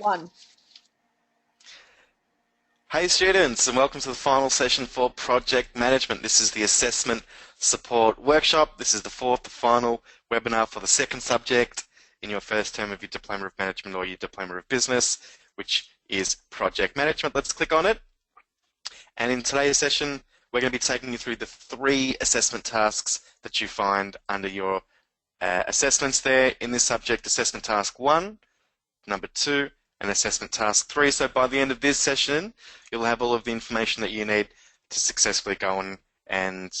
One. Hey students, and welcome to the final session for Project Management. This is the Assessment Support Workshop. This is the final webinar for the second subject in your first term of your Diploma of Management or your Diploma of Business, which is Project Management. Let's click on it. And in today's session, we're going to be taking you through the 3 assessment tasks that you find under your assessments there in this subject: Assessment Task 1, number 2, and Assessment Task 3. So by the end of this session, you'll have all of the information that you need to successfully go on and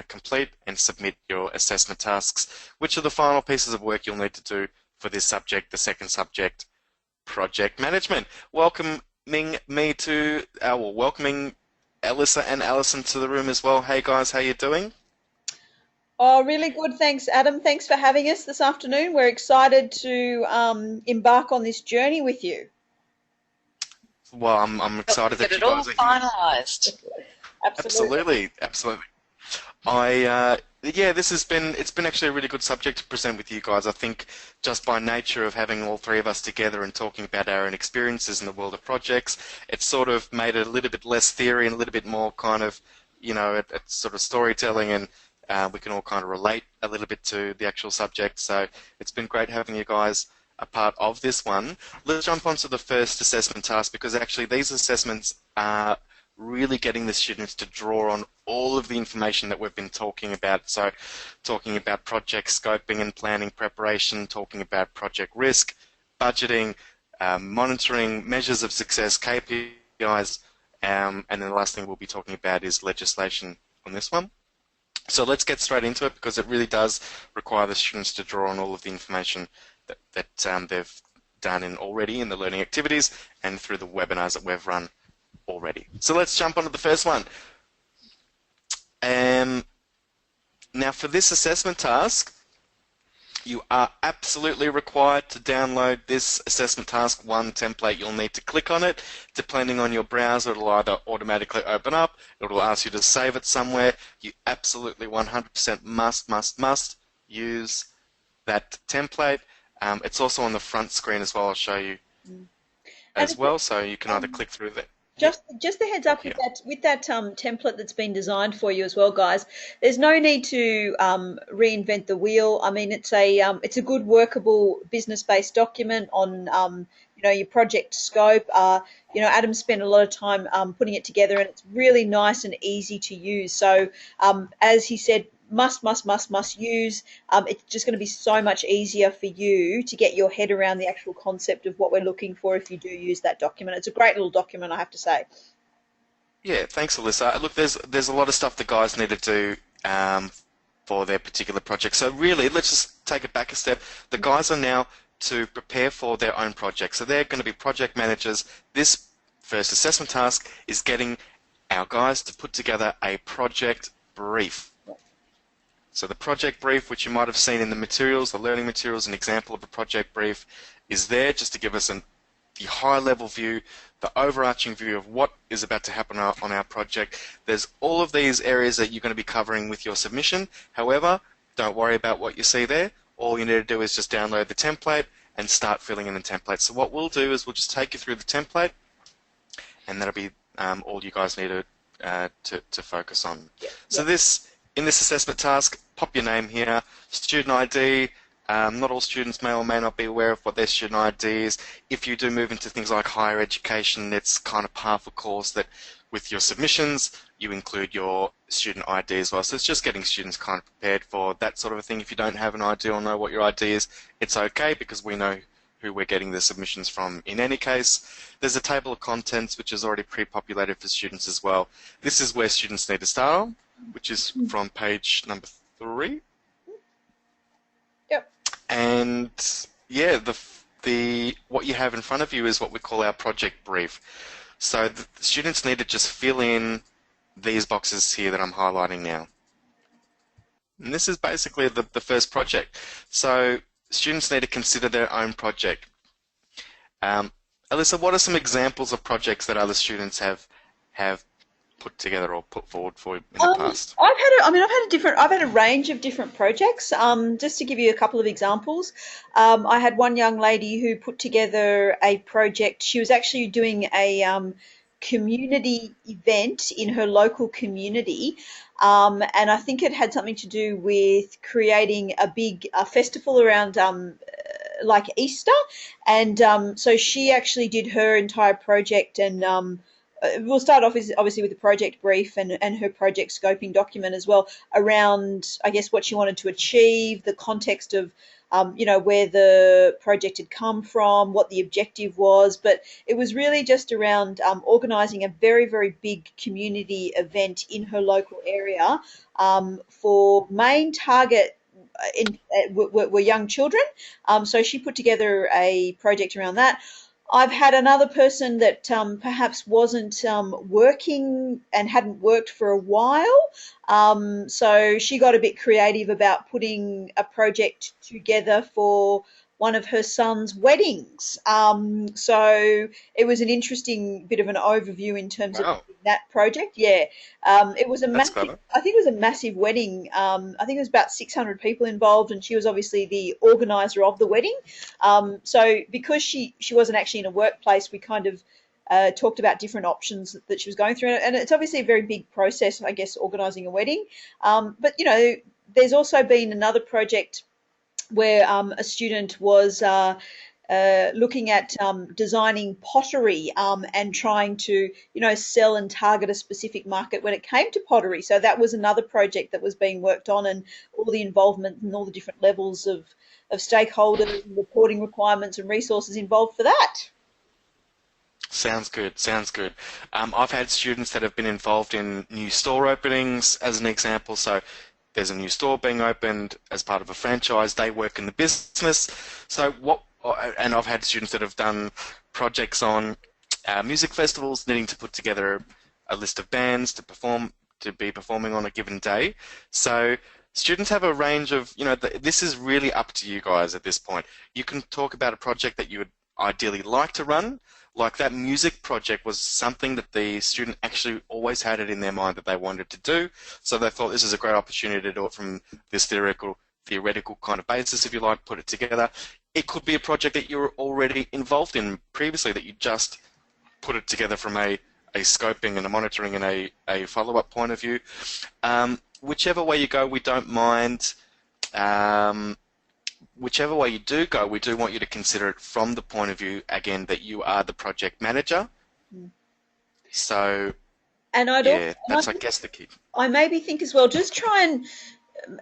complete and submit your assessment tasks, which are the final pieces of work you'll need to do for this subject, the second subject, Project Management. Welcoming Alyssa and Alison to the room as well. Hey guys, how you doing? Oh, really good. Thanks, Adam. Thanks for having us this afternoon. We're excited to embark on this journey with you. Well, I'm excited that Get you it all guys are here. finalised. Absolutely. Absolutely. It's been actually a really good subject to present with you guys. I think just by nature of having all 3 of us together and talking about our own experiences in the world of projects, it's sort of made it a little bit less theory and a little bit more kind of, it's sort of storytelling, and we can all kind of relate a little bit to the actual subject. So it's been great having you guys a part of this one. Let's jump on to the first assessment task, because actually these assessments are really getting the students to draw on all of the information that we've been talking about. So talking about project scoping and planning preparation, talking about project risk, budgeting, monitoring, measures of success, KPIs, and then the last thing we'll be talking about is legislation on this one. So let's get straight into it, because it really does require the students to draw on all of the information that they've done already in the learning activities and through the webinars that we've run already. So let's jump onto the first one. Now for this assessment task, you are absolutely required to download this Assessment Task 1 template. You'll need to click on it. Depending on your browser, it'll either automatically open up, it'll ask you to save it somewhere. You absolutely 100% must use that template. It's also on the front screen as well. I'll show you as well, so you can either click through that. Just a heads up with that template that's been designed for you as well, guys. There's no need to reinvent the wheel. I mean, it's a good workable business-based document on your project scope. Adam spent a lot of time putting it together, and it's really nice and easy to use. So as he said, must use. It's just going to be so much easier for you to get your head around the actual concept of what we're looking for if you do use that document. It's a great little document, I have to say. Yeah, thanks, Alyssa. Look, there's a lot of stuff the guys need to do for their particular project. So really, let's just take it back a step. The guys are now to prepare for their own project. So they're going to be project managers. This first assessment task is getting our guys to put together a project brief. So the project brief, which you might have seen in the materials, the learning materials, an example of a project brief, is there just to give us the high-level view, the overarching view of what is about to happen on our project. There's all of these areas that you're going to be covering with your submission. However, don't worry about what you see there. All you need to do is just download the template and start filling in the template. So what we'll do is we'll just take you through the template, and that'll be all you guys need to focus on. So in this assessment task, pop your name here, student ID. Not all students may or may not be aware of what their student ID is. If you do move into things like higher education, it's kind of par for course that with your submissions, you include your student ID as well. So it's just getting students kind of prepared for that sort of a thing. If you don't have an ID or know what your ID is, it's okay, because we know who we're getting the submissions from in any case. There's a table of contents which is already pre-populated for students as well. This is where students need to start on, which is from page number 3. Yep. And yeah, what you have in front of you is what we call our project brief. So the students need to just fill in these boxes here that I'm highlighting now. And this is basically the first project. So students need to consider their own project. Alyssa, what are some examples of projects that other students have put together or put forward for in the Um, past? I've had a range of different projects. Just to give you a couple of examples, I had one young lady who put together a project. She was actually doing a community event in her local community, and I think it had something to do with creating a big festival around like Easter. And so she actually did her entire project, and we'll start off obviously with the project brief and her project scoping document as well around, I guess, what she wanted to achieve, the context of, where the project had come from, what the objective was. But it was really just around organising a very, very big community event in her local area for main target were young children. So she put together a project around that. I've had another person that perhaps wasn't working and hadn't worked for a while. So she got a bit creative about putting a project together for one of her son's weddings. So it was an interesting bit of an overview in terms of Wow, that project. Yeah, it was a that's massive. clever. I think it was a massive wedding. I think there was about 600 people involved, and she was obviously the organizer of the wedding. So because she wasn't actually in a workplace, we kind of talked about different options that she was going through, and it's obviously a very big process, I guess, organising a wedding. But there's also been another project where a student was looking at designing pottery and trying to, sell and target a specific market when it came to pottery. So that was another project that was being worked on, and all the involvement and all the different levels of stakeholders and reporting requirements and resources involved for that. Sounds good. Sounds good. I've had students that have been involved in new store openings, as an example. So there's a new store being opened as part of a franchise. They work in the business. So and I've had students that have done projects on music festivals, needing to put together a list of bands to be performing on a given day. So students have a range of, this is really up to you guys at this point. You can talk about a project that you would ideally like to run. Like that music project was something that the student actually always had it in their mind that they wanted to do. So they thought this is a great opportunity to do it from this theoretical kind of basis, if you like, put it together. It could be a project that you're already involved in previously that you just put it together from a scoping and a monitoring and a follow-up point of view. Whichever way you go, we don't mind. Whichever way you do go, we do want you to consider it from the point of view, again, that you are the project manager. Mm. So, And I'd also, yeah, that's, I guess, the key. I maybe think as well, just try and,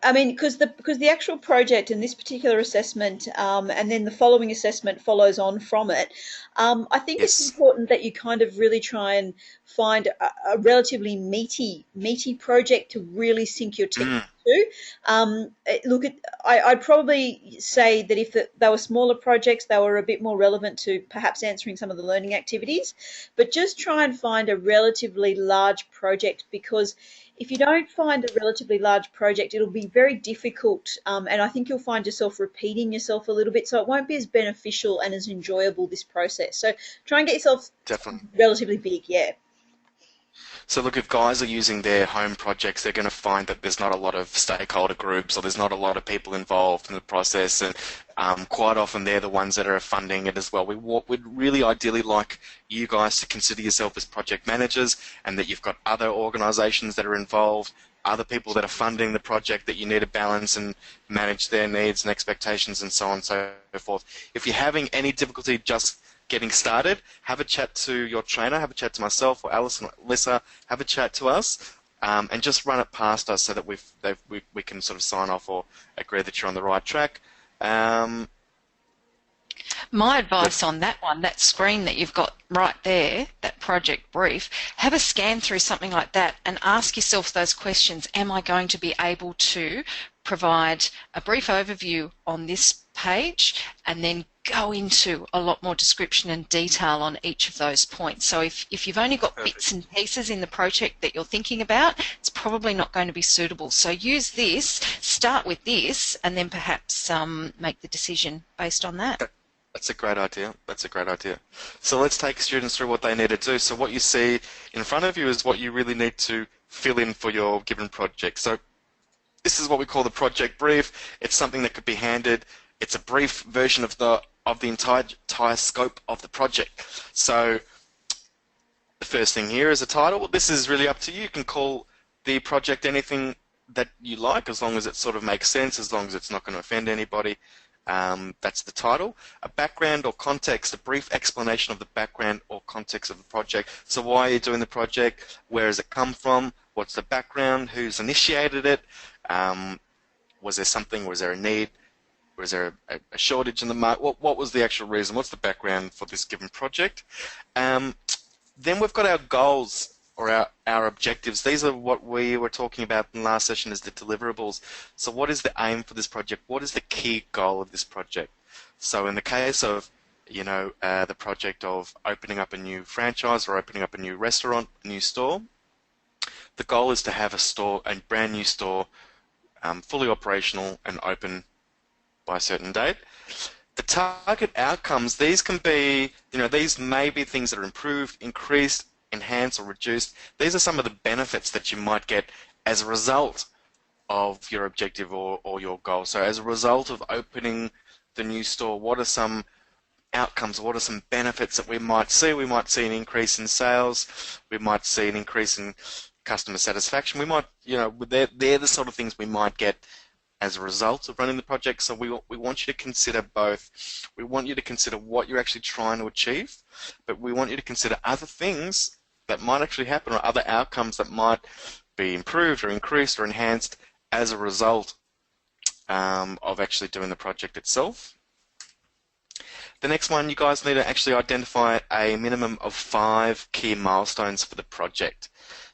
I mean, because the actual project and this particular assessment, and then the following assessment follows on from it. I think it's Yes. important that you kind of really try and find a relatively meaty project to really sink your teeth Mm, into. I'd probably say that if they were smaller projects, they were a bit more relevant to perhaps answering some of the learning activities. But just try and find a relatively large project, because if you don't find a relatively large project, it'll be very difficult, and I think you'll find yourself repeating yourself a little bit, so it won't be as beneficial and as enjoyable, this process. So try and get yourself definitely. relatively big, yeah. So look, if guys are using their home projects, they're going to find that there's not a lot of stakeholder groups or there's not a lot of people involved in the process, and quite often they're the ones that are funding it as well. We'd really ideally like you guys to consider yourself as project managers, and that you've got other organisations that are involved, other people that are funding the project that you need to balance and manage their needs and expectations and so on and so forth. If you're having any difficulty just getting started, have a chat to your trainer, have a chat to myself or Alice and Alyssa, have a chat to us, and just run it past us so that we can sort of sign off or agree that you're on the right track. My advice on that one, that screen that you've got right there, that project brief, have a scan through something like that and ask yourself those questions. Am I going to be able to provide a brief overview on this page, and then go into a lot more description and detail on each of those points? So if you've only got bits and pieces in the project that you're thinking about, it's probably not going to be suitable. So use this, start with this, and then perhaps make the decision based on that. That's a great idea. That's a great idea. So let's take students through what they need to do. So what you see in front of you is what you really need to fill in for your given project. So this is what we call the project brief. It's something that could be handed. It's a brief version of the entire scope of the project. So the first thing here is a title. This is really up to you. You can call the project anything that you like, as long as it sort of makes sense, as long as it's not going to offend anybody. That's the title. A background or context, a brief explanation of the background or context of the project. So why are you doing the project? Where has it come from? What's the background? Who's initiated it? Was there something? Was there a need? Was there a shortage in the market? What was the actual reason? What's the background for this given project? Then we've got our goals, or our objectives. These are what we were talking about in the last session as the deliverables. So what is the aim for this project? What is the key goal of this project? So in the case of, the project of opening up a new franchise or opening up a new restaurant, a new store, the goal is to have a brand new store, fully operational and open by a certain date. The target outcomes, these can be, these may be things that are improved, increased, enhanced, or reduced. These are some of the benefits that you might get as a result of your objective or your goal. So as a result of opening the new store, what are some outcomes, what are some benefits that we might see? We might see an increase in sales, we might see an increase in customer satisfaction. We might, they're the sort of things we might get as a result of running the project. So we want you to consider both. We want you to consider what you're actually trying to achieve, but we want you to consider other things that might actually happen, or other outcomes that might be improved or increased or enhanced as a result of actually doing the project itself. The next one, you guys need to actually identify a minimum of 5 key milestones for the project.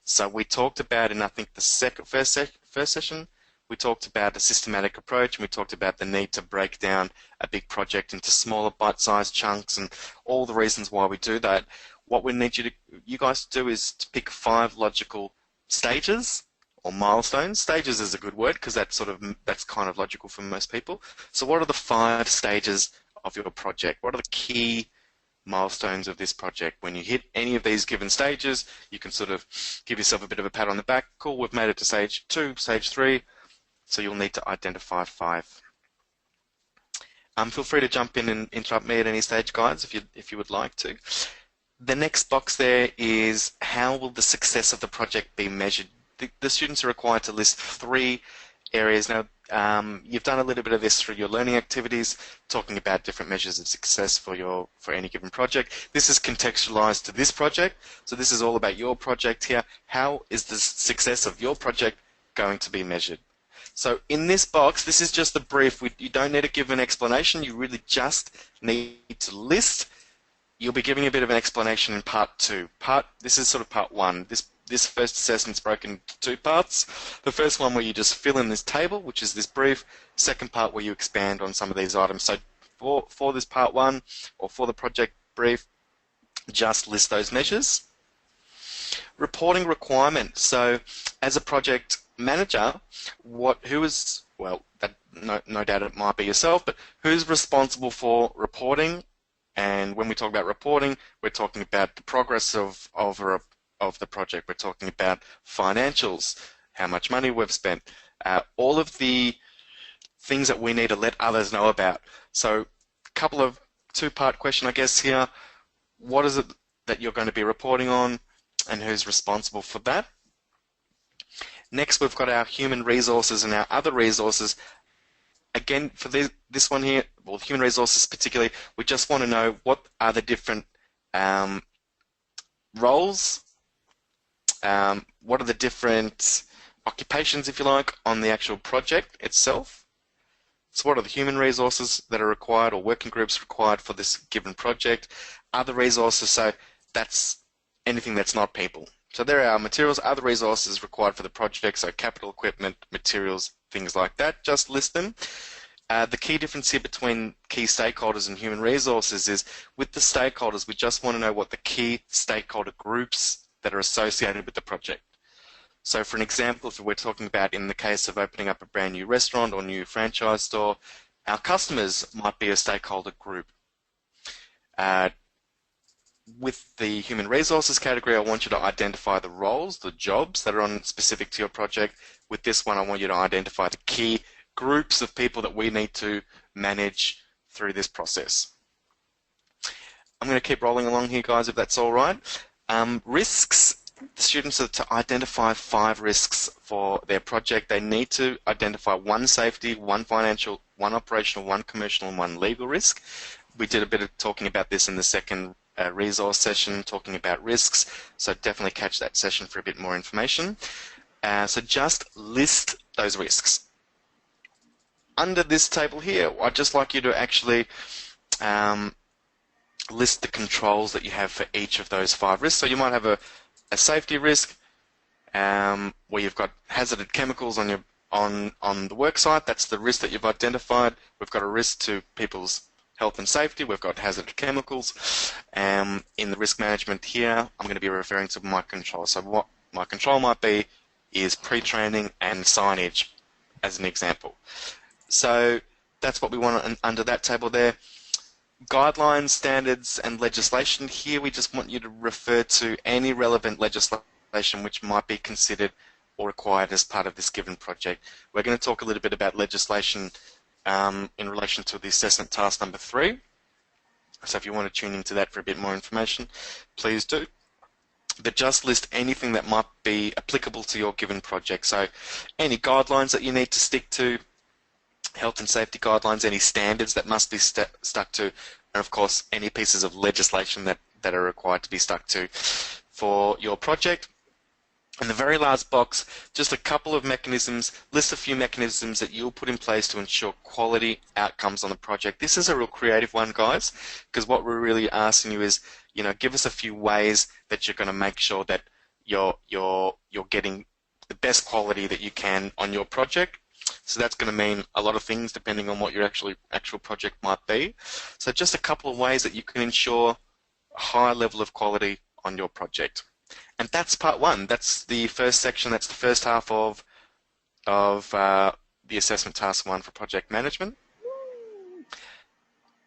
So we talked about in, I think, the first session, we talked about a systematic approach, and we talked about the need to break down a big project into smaller bite-sized chunks and all the reasons why we do that. What we need you guys to do is to pick 5 logical stages or milestones. Stages is a good word because that's kind of logical for most people. So what are the 5 stages of your project? What are the key milestones of this project? When you hit any of these given stages, you can sort of give yourself a bit of a pat on the back. Cool, we've made it to stage 2, stage 3. So you'll need to identify 5. Feel free to jump in and interrupt me at any stage, guys, if you would like to. The next box there is, how will the success of the project be measured? The students are required to list 3 areas. Now, you've done a little bit of this through your learning activities, talking about different measures of success for any given project. This is contextualized to this project, so this is all about your project here. How is the success of your project going to be measured? So in this box, this is just the brief. You don't need to give an explanation. You really just need to list. You'll be giving a bit of an explanation in part 2. This is sort of part 1. This first assessment's broken into 2 parts. The first one where you just fill in this table, which is this brief. Second part where you expand on some of these items. So for this part 1, or for the project brief, just list those measures. Reporting requirement. So as a project manager, no doubt it might be yourself, but who's responsible for reporting? And when we talk about reporting, we're talking about the progress of the project. We're talking about financials, how much money we've spent, all of the things that we need to let others know about. So a couple of 2-part question, I guess, here. What is it that you're going to be reporting on, and who's responsible for that? Next, we've got our human resources and our other resources. Again, for this one here, well, human resources particularly, we just want to know what are the different roles, what are the different occupations, if you like, on the actual project itself. So what are the human resources that are required, or working groups required for this given project? Other resources, so that's anything that's not people. So there are materials, other resources required for the project, so capital equipment, materials, things like that. Just list them. The key difference here between key stakeholders and human resources is, with the stakeholders, we just want to know what the key stakeholder groups that are associated with the project. So for an example, if we're talking about in the case of opening up a brand new restaurant or new franchise store, our customers might be a stakeholder group. Uh, with the human resources category, I want you to identify the roles, the jobs that are on specific to your project. With this one, I want you to identify the key groups of people that we need to manage through this process. I'm going to keep rolling along here, guys, if that's all right. Risks. The students are to identify 5 risks for their project. They need to identify 1 safety, 1 financial, 1 operational, 1 commercial, and 1 legal risk. We did a bit of talking about this in the second resource session, talking about risks, so definitely catch that session for a bit more information. So just list those risks. Under this table here, I'd just like you to actually list the controls that you have for each of those 5 risks. So you might have a safety risk where you've got hazardous chemicals on your on the work site. That's the risk that you've identified. We've got a risk to people's health and safety. We've got hazardous chemicals. In the risk management here, I'm going to be referring to my control. So what my control might be is pre-training and signage as an example. So that's what we want under that table there. Guidelines, standards, and legislation. Here we just want you to refer to any relevant legislation which might be considered or required as part of this given project. We're going to talk a little bit about legislation in relation to the assessment task number 3. So if you want to tune into that for a bit more information, please do. But just list anything that might be applicable to your given project. So any guidelines that you need to stick to, health and safety guidelines, any standards that must be stuck to, and of course any pieces of legislation that are required to be stuck to for your project. In the very last box, just a couple of mechanisms, list a few mechanisms that you'll put in place to ensure quality outcomes on the project. This is a real creative one, guys, because what we're really asking you is, give us a few ways that you're going to make sure that you're getting the best quality that you can on your project. So that's going to mean a lot of things depending on what your actual project might be. So just a couple of ways that you can ensure a high level of quality on your project. And that's part 1. That's the first section. That's the first half of the assessment task 1 for project management.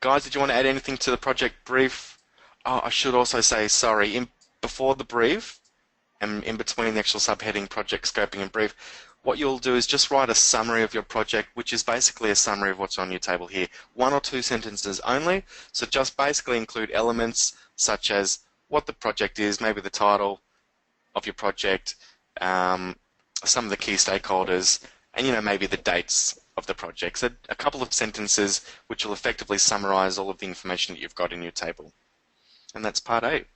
Guys, did you want to add anything to the project brief? Oh, I should also say, sorry, before the brief and in between the actual subheading project scoping and brief, what you'll do is just write a summary of your project, which is basically a summary of what's on your table here. 1 or 2 sentences only. So just basically include elements such as what the project is, maybe the title of your project, some of the key stakeholders, and maybe the dates of the project. So a couple of sentences which will effectively summarize all of the information that you've got in your table. And that's part 8.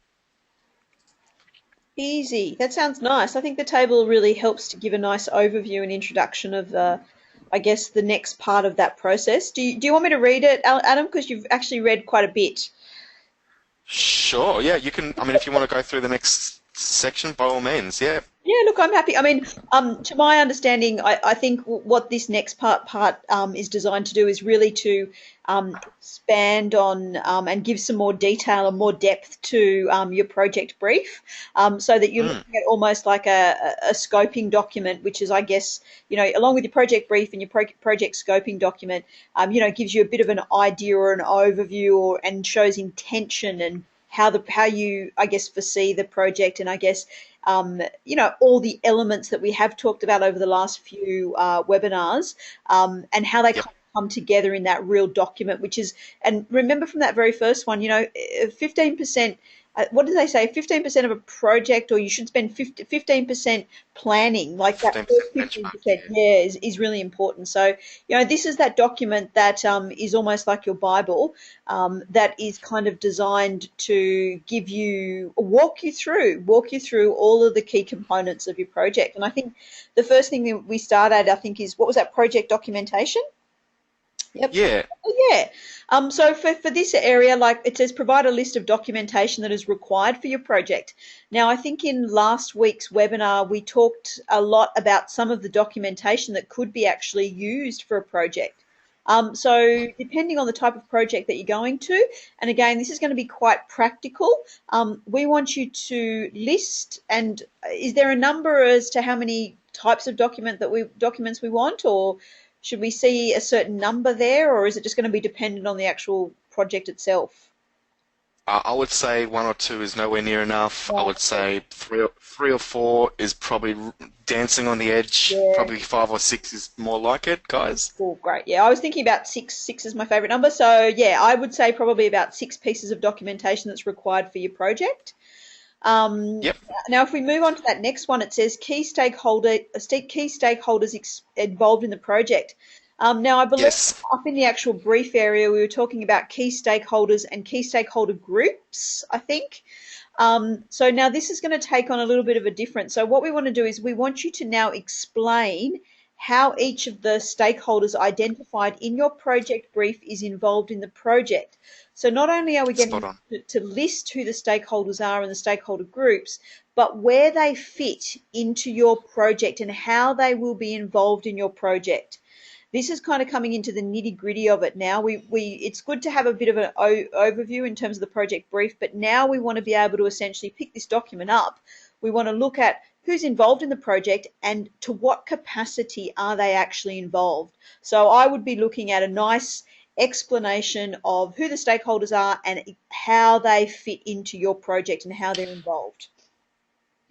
Easy. That sounds nice. I think the table really helps to give a nice overview and introduction of, I guess, the next part of that process. Do you want me to read it, Adam? Because you've actually read quite a bit. Sure. Yeah, you can. I mean, if you want to go through the next section, by all means. Yeah. Yeah, look, I'm happy. I mean, to my understanding, I think what this next part is designed to do is really to expand on and give some more detail and more depth to your project brief, so that you're looking at almost like a scoping document, which is, I guess, along with your project brief and your project scoping document, gives you a bit of an idea or an overview and shows intention and how you, I guess, foresee the project, and I guess all the elements that we have talked about over the last few webinars, and how they come together in that real document, which is, and remember from that very first one, 15%, what did they say? 15% of a project, or you should spend 15% planning, like that 15%, is really important. So, this is that document that is almost like your Bible, that is kind of designed to walk you through all of the key components of your project. And I think the first thing that we start at, I think, is, what was that, project documentation? Yep. Yeah. Yeah. So for this area, like it says, provide a list of documentation that is required for your project. Now, I think in last week's webinar, we talked a lot about some of the documentation that could be actually used for a project. So depending on the type of project that you're going to, and again, this is going to be quite practical, we want you to list, and is there a number as to how many types of documents we want, or should we see a certain number there, or is it just going to be dependent on the actual project itself? I would say one or two is nowhere near enough. I Right. would say three or four is probably dancing on the edge. Yeah. Probably five or six is more like it, guys. Cool, great. Yeah, I was thinking about six. Six is my favorite number. So yeah, I would say probably about six pieces of documentation that's required for your project. Um, Yep. Now, if we move on to that next one, it says key stakeholders involved in the project. Now, I believe Yes. up in the actual brief area, we were talking about key stakeholders and key stakeholder groups, I think. So now this is going to take on a little bit of a difference. So what we want to do is we want you to now explain how each of the stakeholders identified in your project brief is involved in the project. So not only are we Spot getting on. to list who the stakeholders are and the stakeholder groups, but where they fit into your project and how they will be involved in your project. This is kind of coming into the nitty gritty of it now. It's good to have a bit of an overview in terms of the project brief, but now we want to be able to essentially pick this document up. We want to look at who's involved in the project and to what capacity are they actually involved. So I would be looking at a nice explanation of who the stakeholders are and how they fit into your project and how they're involved.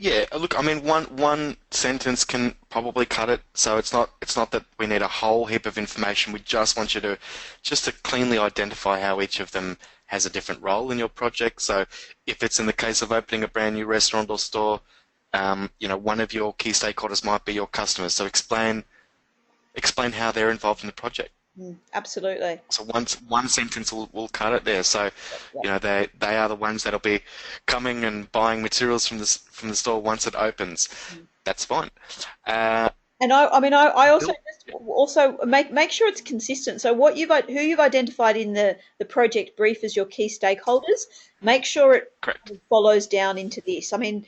Yeah, look, I mean, one sentence can probably cut it. So it's not that we need a whole heap of information. We just want you to just to cleanly identify how each of them has a different role in your project. So if it's in the case of opening a brand new restaurant or store, one of your key stakeholders might be your customers. So explain how they're involved in the project. Absolutely. So one sentence will cut it there. So, Yeah. they are the ones that'll be coming and buying materials from the store once it opens. That's fine. Uh, And I also Bill? just also make sure it's consistent. So who you've identified in the project brief as your key stakeholders, make sure it Correct. follows down into this. I mean,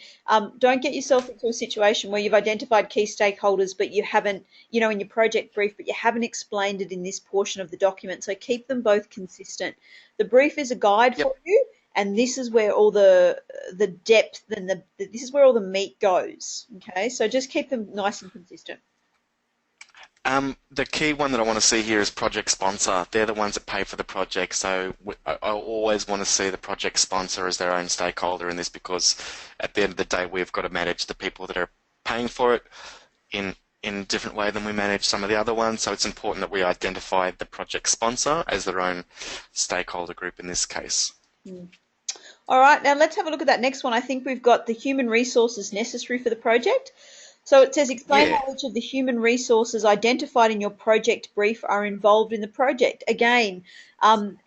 don't get yourself into a situation where you've identified key stakeholders, but you haven't, in your project brief, but you haven't explained it in this portion of the document. So keep them both consistent. The brief is a guide Yep. for you, and this is where all the depth and this is where all the meat goes. Okay, so just keep them nice and consistent. The key one that I want to see here is project sponsor. They're the ones that pay for the project, so I always want to see the project sponsor as their own stakeholder in this because at the end of the day, we've got to manage the people that are paying for it in a different way than we manage some of the other ones. So it's important that we identify the project sponsor as their own stakeholder group in this case. All right, now let's have a look at that next one. I think we've got the human resources necessary for the project. So it says explain Yeah. how each of the human resources identified in your project brief are involved in the project. Again,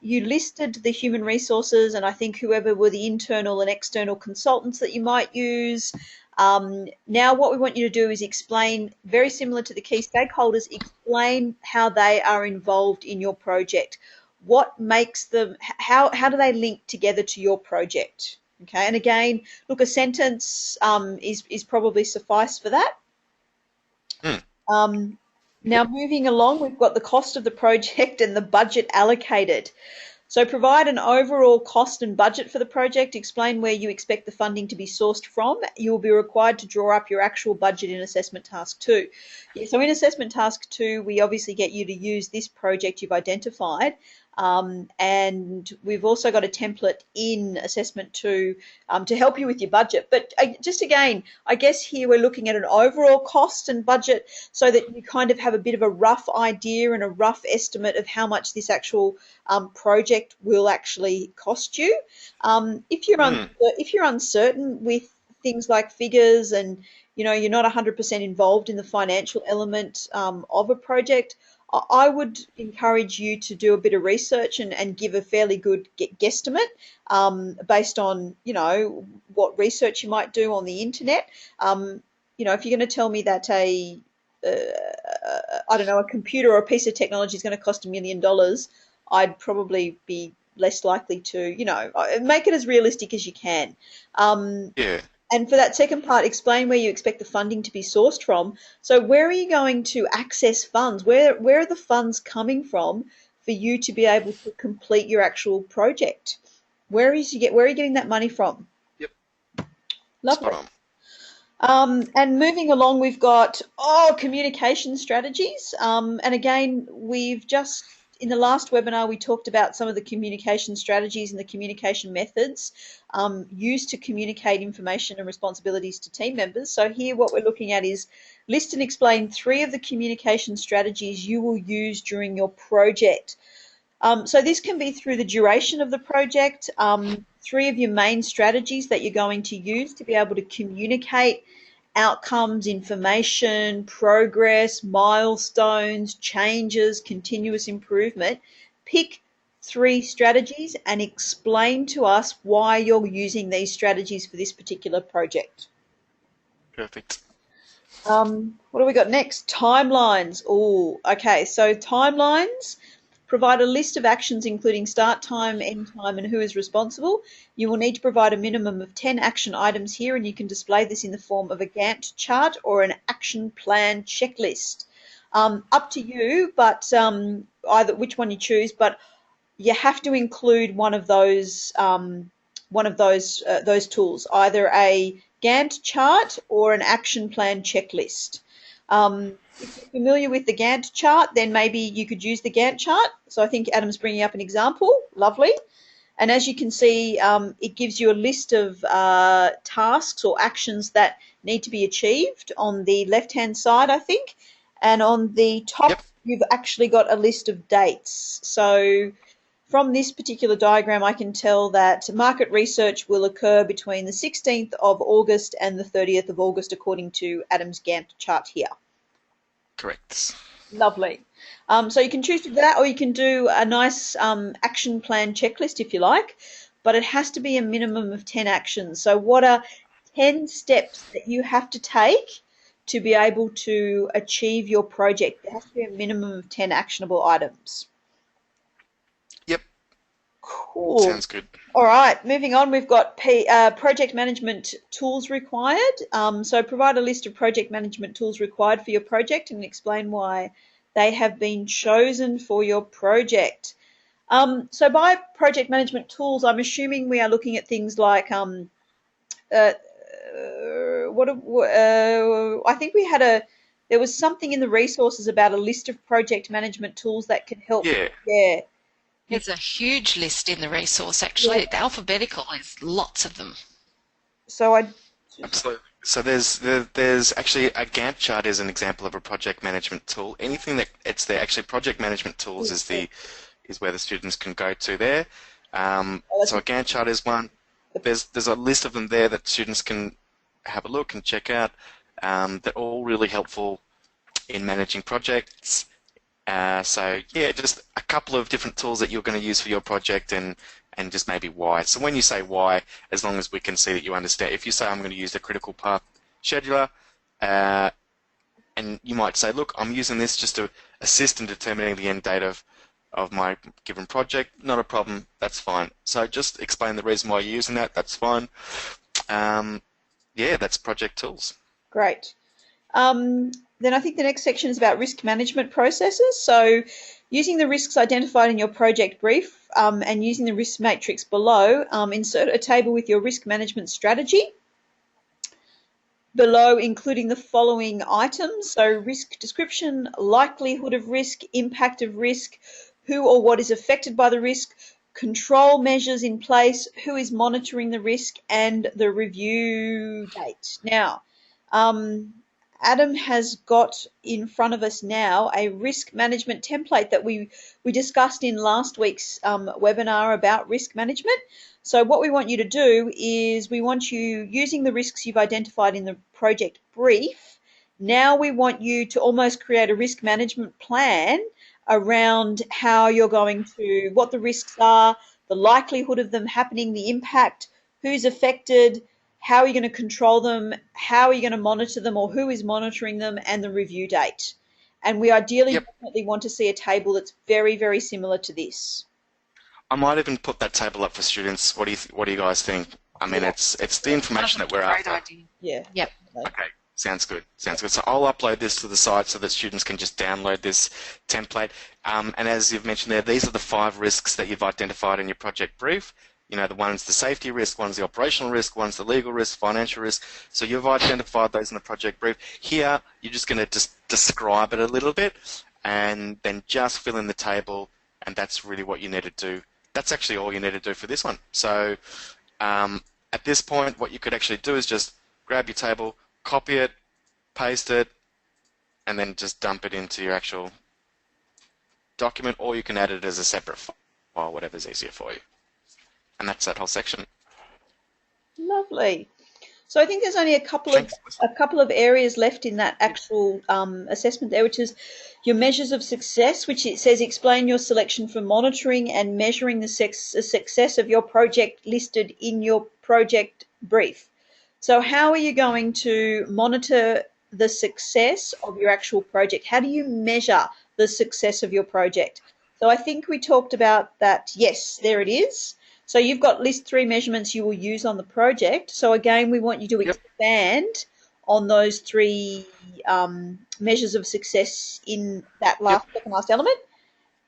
you listed the human resources and I think whoever were the internal and external consultants that you might use. Now what we want you to do is explain, very similar to the key stakeholders, explain how they are involved in your project. What makes them, how do they link together to your project? Okay, and again, look, a sentence is probably suffice for that. Hmm. Now, moving along, we've got the cost of the project and the budget allocated. So provide an overall cost and budget for the project. Explain where you expect the funding to be sourced from. You will be required to draw up your actual budget in Assessment Task 2. Yeah, so in Assessment Task 2, we obviously get you to use this project you've identified. And we've also got a template in Assessment 2 to help you with your budget. But just again, I guess here we're looking at an overall cost and budget so that you kind of have a bit of a rough idea and a rough estimate of how much this actual project will actually cost you. If you're uncertain with things like figures and you're not 100% involved in the financial element of a project, I would encourage you to do a bit of research and give a fairly good guesstimate based on, what research you might do on the internet. If you're going to tell me that I don't know, a computer or a piece of technology is going to cost $1 million, I'd probably be less likely to, make it as realistic as you can. Yeah. And for that second part, explain where you expect the funding to be sourced from. So where are you going to access funds? Where are the funds coming from for you to be able to complete your actual project? Where are you getting that money from? Yep. Lovely. Spot on. And moving along, we've got communication strategies. And again, we've just in the last webinar, we talked about some of the communication strategies and the communication methods used to communicate information and responsibilities to team members. So here what we're looking at is list and explain 3 of the communication strategies you will use during your project. So this can be through the duration of the project, 3 of your main strategies that you're going to use to be able to communicate outcomes, information, progress, milestones, changes, continuous improvement. Pick 3 strategies and explain to us why you're using these strategies for this particular project. Perfect. What do we got next? Timelines. Oh, okay. So timelines. Provide a list of actions including start time, end time, and who is responsible. You will need to provide a minimum of 10 action items here, and you can display this in the form of a Gantt chart or an action plan checklist. Up to you, but either which one you choose, but you have to include one of those tools, either a Gantt chart or an action plan checklist. If you're familiar with the Gantt chart, then maybe you could use the Gantt chart. So I think Adam's bringing up an example. Lovely. And as you can see, it gives you a list of tasks or actions that need to be achieved on the left-hand side, I think. And on the top, Yep. you've actually got a list of dates. So from this particular diagram, I can tell that market research will occur between the 16th of August and the 30th of August, according to Adam's Gantt chart here. Correct. Lovely. So you can choose to do that, or you can do a nice action plan checklist if you like, but it has to be a minimum of 10 actions. So what are 10 steps that you have to take to be able to achieve your project? There has to be a minimum of 10 actionable items. Yep. Cool. Sounds good. All right, moving on, we've got project management tools required. So provide a list of project management tools required for your project and explain why they have been chosen for your project. So by project management tools, I'm assuming we are looking at things like I think there was something in the resources about a list of project management tools that can help. Yeah. Yeah. There's a huge list in the resource, actually. Yeah. The alphabetical is lots of them. So I Absolutely. So there's actually a Gantt chart is an example of a project management tool. Anything that it's there. Actually, project management tools is where the students can go to there. So a Gantt chart is one. There's a list of them there that students can have a look and check out. They're all really helpful in managing projects. So yeah, just a couple of different tools that you're going to use for your project and just maybe why. So when you say why, as long as we can see that you understand. If you say I'm going to use the critical path scheduler, and you might say, look, I'm using this just to assist in determining the end date of my given project, not a problem, that's fine. So just explain the reason why you're using that, that's fine. Yeah, that's project tools. Great. Then I think the next section is about risk management processes. So using the risks identified in your project brief and using the risk matrix below, insert a table with your risk management strategy. Below, including the following items. So risk description, likelihood of risk, impact of risk, who or what is affected by the risk, control measures in place, who is monitoring the risk, and the review date. Now, Adam has got in front of us now a risk management template that we discussed in last week's webinar about risk management. So what we want you to do is we want you, using the risks you've identified in the project brief, now we want you to almost create a risk management plan around how you're going to, what the risks are, the likelihood of them happening, the impact, who's affected, how are you going to control them, how are you going to monitor them, or who is monitoring them, and the review date. And we ideally definitely want to see a table that's very, very similar to this. I might even put that table up for students. What do you guys think? I mean, it's the information that we're after. Great idea. Yeah. Yep. Okay, sounds good. Sounds good. So I'll upload this to the site so that students can just download this template. And as you've mentioned there, these are the 5 risks that you've identified in your project brief. You know, the one's the safety risk, one's the operational risk, one's the legal risk, financial risk. So you've identified those in the project brief. Here, you're just going to just describe it a little bit and then just fill in the table and that's really what you need to do. That's actually all you need to do for this one. So at this point, what you could actually do is just grab your table, copy it, paste it, and then just dump it into your actual document, or you can add it as a separate file, whatever's easier for you. And that's that whole section. Lovely. So I think there's only a couple of areas left in that actual assessment there, which is your measures of success, which it says explain your selection for monitoring and measuring the success of your project listed in your project brief. So how are you going to monitor the success of your actual project? How do you measure the success of your project? So I think we talked about that. Yes, there it is. So you've got list 3 measurements you will use on the project. So again, we want you to expand on those 3 measures of success in that second last element.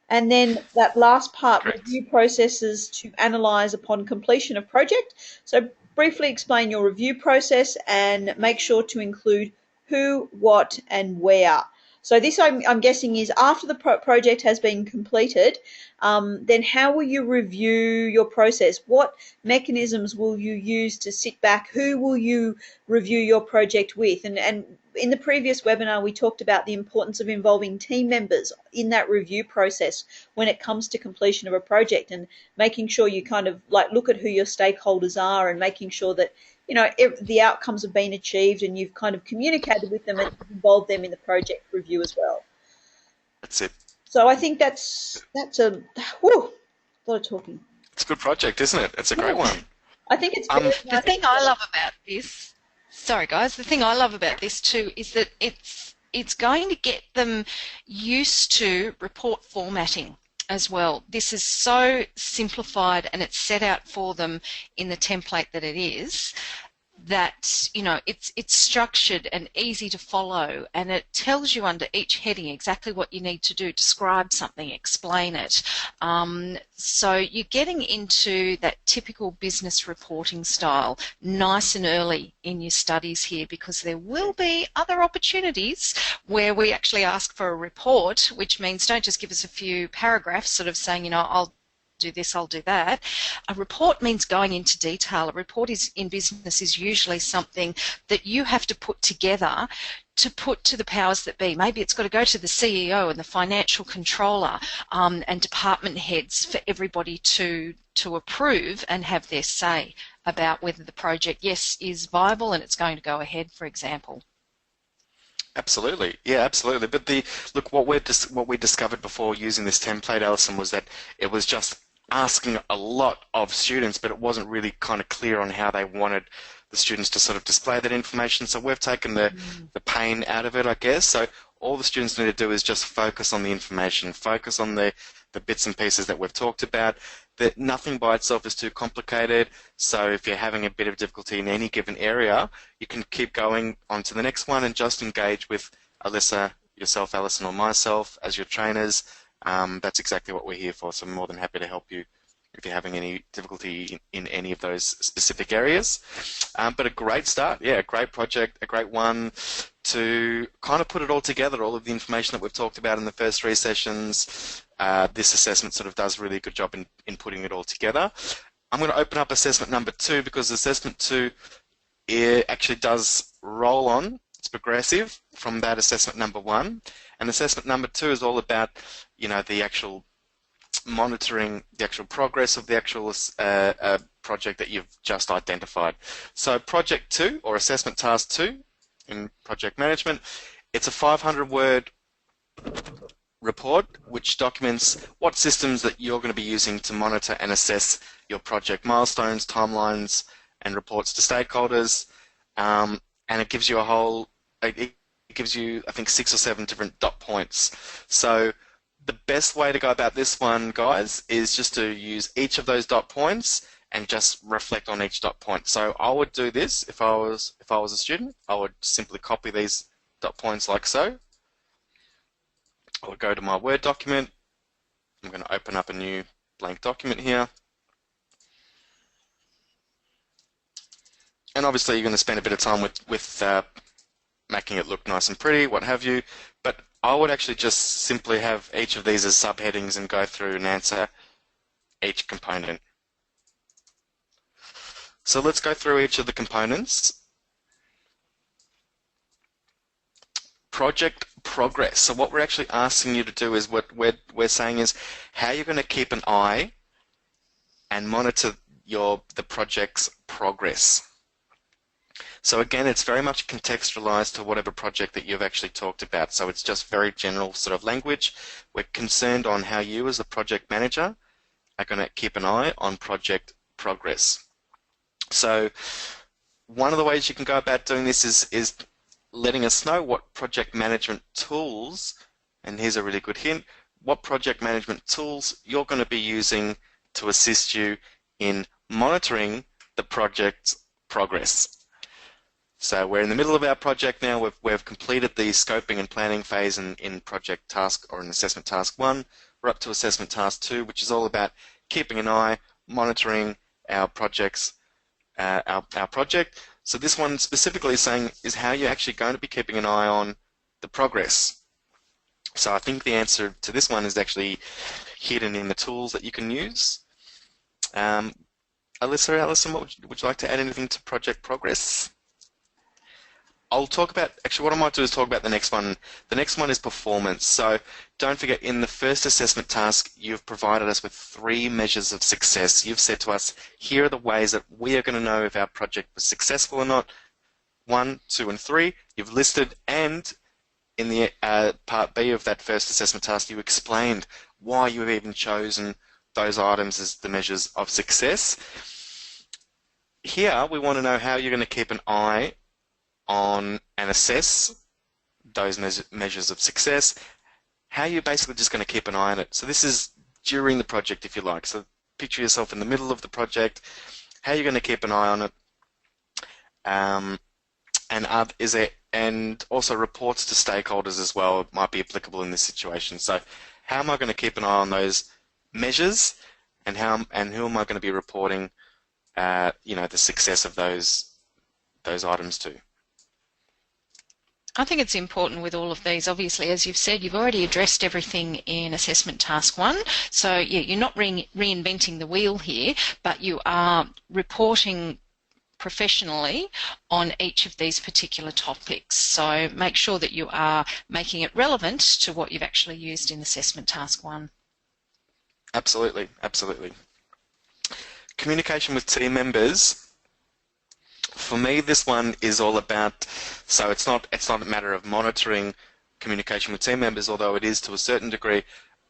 And then that last part, review processes to analyse upon completion of project. So briefly explain your review process and make sure to include who, what, and where. So this, I'm guessing, is after the project has been completed, then how will you review your process? What mechanisms will you use to sit back? Who will you review your project with? And in the previous webinar, we talked about the importance of involving team members in that review process when it comes to completion of a project, and making sure you kind of like look at who your stakeholders are and making sure that the outcomes have been achieved and you've kind of communicated with them and involved them in the project review as well. That's it. So I think that's a lot of talking. It's a good project, isn't it? It's a great one. I think it's the thing I love about this. Sorry, guys. The thing I love about this too is that it's going to get them used to report formatting as well. This is so simplified and it's set out for them in the template that it is, that it's structured and easy to follow, and it tells you under each heading exactly what you need to do, describe something, explain it. So you're getting into that typical business reporting style nice and early in your studies here, because there will be other opportunities where we actually ask for a report, which means don't just give us a few paragraphs sort of saying, I'll do this, I'll do that. A report means going into detail. A report in business is usually something that you have to put together to put to the powers that be. Maybe it's got to go to the CEO and the financial controller and department heads for everybody to approve and have their say about whether the project, yes, is viable and it's going to go ahead, for example. Absolutely, yeah, absolutely. But what we discovered before using this template, Alison, was that it was just asking a lot of students, but it wasn't really kind of clear on how they wanted the students to sort of display that information. So we've taken the pain out of it, I guess. So all the students need to do is just focus on the information, focus on the bits and pieces that we've talked about. That nothing by itself is too complicated. So if you're having a bit of difficulty in any given area, you can keep going on to the next one and just engage with Alyssa, yourself, Alison, or myself as your trainers. That's exactly what we're here for. So I'm more than happy to help you if you're having any difficulty in any of those specific areas. But a great start, yeah, a great project, a great one to kind of put it all together, all of the information that we've talked about in the first 3 sessions. This assessment sort of does a really good job in putting it all together. I'm going to open up assessment number 2 because assessment 2 actually does roll on. It's progressive from that assessment number 1. And assessment number 2 is all about, the actual monitoring the actual progress of the actual project that you've just identified. So project 2 or assessment task 2 in project management, it's a 500-word report which documents what systems that you're going to be using to monitor and assess your project milestones, timelines, and reports to stakeholders. And it gives you it gives you, I think, 6 or 7 different dot points. So the best way to go about this one, guys, is just to use each of those dot points and just reflect on each dot point. So I would do this if I was a student. I would simply copy these dot points like so. I would go to my Word document. I'm going to open up a new blank document here. And obviously you're going to spend a bit of time with making it look nice and pretty, what have you. But I would actually just simply have each of these as subheadings and go through and answer each component. So let's go through each of the components. Project progress. So what we're actually asking you to do is what we're saying is how you're going to keep an eye and monitor the project's progress. So again, it's very much contextualized to whatever project that you've actually talked about. So it's just very general sort of language. We're concerned on how you as the project manager are going to keep an eye on project progress. So one of the ways you can go about doing this is letting us know what project management tools, and here's a really good hint, what project management tools you're going to be using to assist you in monitoring the project's progress. So we're in the middle of our project now. We've completed the scoping and planning phase in project task or in assessment task 1. We're up to assessment task 2, which is all about keeping an eye, monitoring our projects, our project. So this one specifically is saying is how you're actually going to be keeping an eye on the progress. So I think the answer to this one is actually hidden in the tools that you can use. Alyssa, Alison, would you like to add anything to project progress? I'll talk about, actually what I might do is talk about the next one. The next one is performance. So don't forget, in the first assessment task, you've provided us with 3 measures of success. You've said to us, here are the ways that we are going to know if our project was successful or not. 1, 2, and 3, you've listed, and in the part B of that first assessment task, you explained why you've even chosen those items as the measures of success. Here, we want to know how you're going to keep an eye on and assess those measures of success, how you're basically just going to keep an eye on it. So this is during the project, if you like. So picture yourself in the middle of the project, how you're going to keep an eye on it, and also reports to stakeholders as well might be applicable in this situation. So how am I going to keep an eye on those measures, and who am I going to be reporting the success of those items to? I think it's important with all of these, obviously, as you've said, you've already addressed everything in assessment task 1. So yeah, you're not reinventing the wheel here, but you are reporting professionally on each of these particular topics. So make sure that you are making it relevant to what you've actually used in assessment task 1. Absolutely, absolutely. Communication with team members. For me, this one is all about, so it's not a matter of monitoring communication with team members, although it is to a certain degree.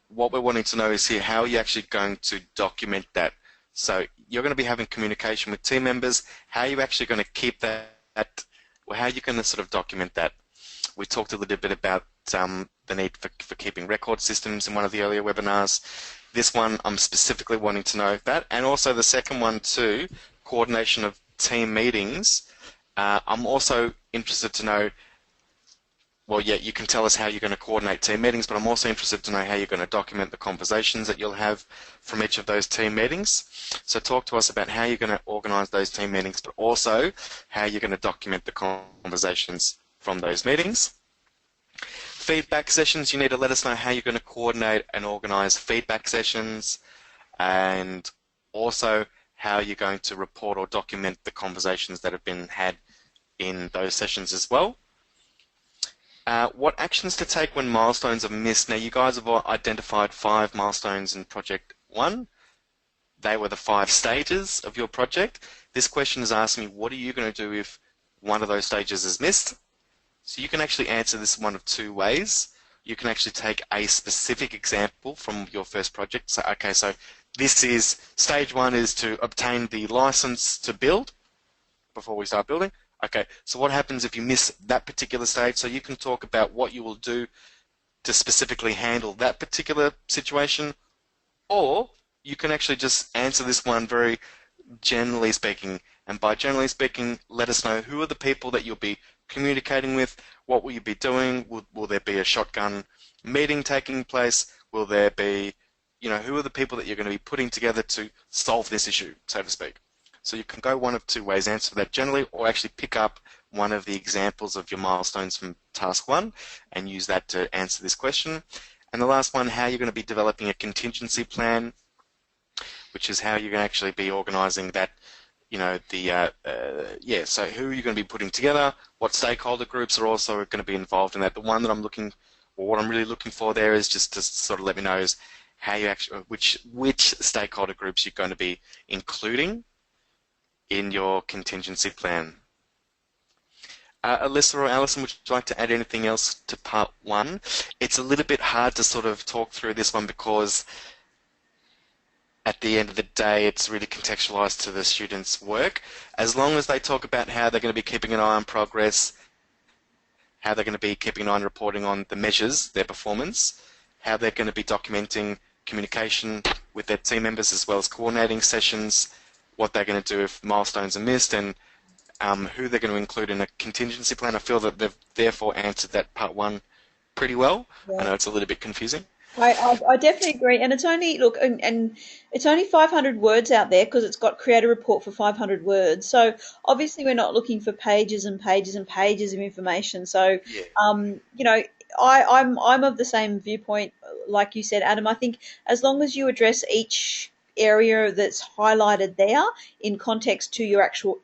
What we're wanting to know is here, how are you actually going to document that? So you're going to be having communication with team members. How are you actually going to keep that, or how are you going to sort of document that? We talked a little bit about the need for keeping record systems in one of the earlier webinars. This one, I'm specifically wanting to know that, and also the second one too, coordination of team meetings. I'm also interested to know, well, yeah, you can tell us how you're going to coordinate team meetings, but I'm also interested to know how you're going to document the conversations that you'll have from each of those team meetings. So talk to us about how you're going to organise those team meetings, but also how you're going to document the conversations from those meetings. Feedback sessions, you need to let us know how you're going to coordinate and organise feedback sessions, and also how you're going to report or document the conversations that have been had in those sessions as well. What actions to take when milestones are missed. Now, you guys have identified 5 milestones in Project 1. They were the 5 stages of your project. This question is asking you, what are you going to do if one of those stages is missed? So you can actually answer this one of 2 ways. You can actually take a specific example from your first project. So, okay, so this is, stage 1 is to obtain the license to build before we start building. Okay, so what happens if you miss that particular stage? So you can talk about what you will do to specifically handle that particular situation, or you can actually just answer this one very generally speaking. And by generally speaking, let us know who are the people that you'll be communicating with, what will you be doing, will there be a shotgun meeting taking place, will there be, who are the people that you're going to be putting together to solve this issue, so to speak. So you can go one of 2 ways, answer that generally, or actually pick up one of the examples of your milestones from task 1 and use that to answer this question. And the last one, how you're going to be developing a contingency plan, which is how you're going to actually be organising that, so who you're going to be putting together, what stakeholder groups are also going to be involved in that. The one that what I'm really looking for there is just to sort of let me know is how you actually, which stakeholder groups you're going to be including in your contingency plan. Alyssa or Alison, would you like to add anything else to part 1? It's a little bit hard to sort of talk through this one because at the end of the day, it's really contextualized to the students' work. As long as they talk about how they're going to be keeping an eye on progress, how they're going to be keeping an eye on reporting on the measures, their performance, how they're going to be documenting communication with their team members as well as coordinating sessions, what they're going to do if milestones are missed, and who they're going to include in a contingency plan. I feel that they've therefore answered that part 1 pretty well. Yeah. I know it's a little bit confusing. I definitely agree, and it's only and it's only 500 words out there because it's got create a report for 500 words. So obviously we're not looking for pages and pages and pages of information. So yeah. I'm of the same viewpoint, like you said, Adam. I think as long as you address each area that's highlighted there in context to your actual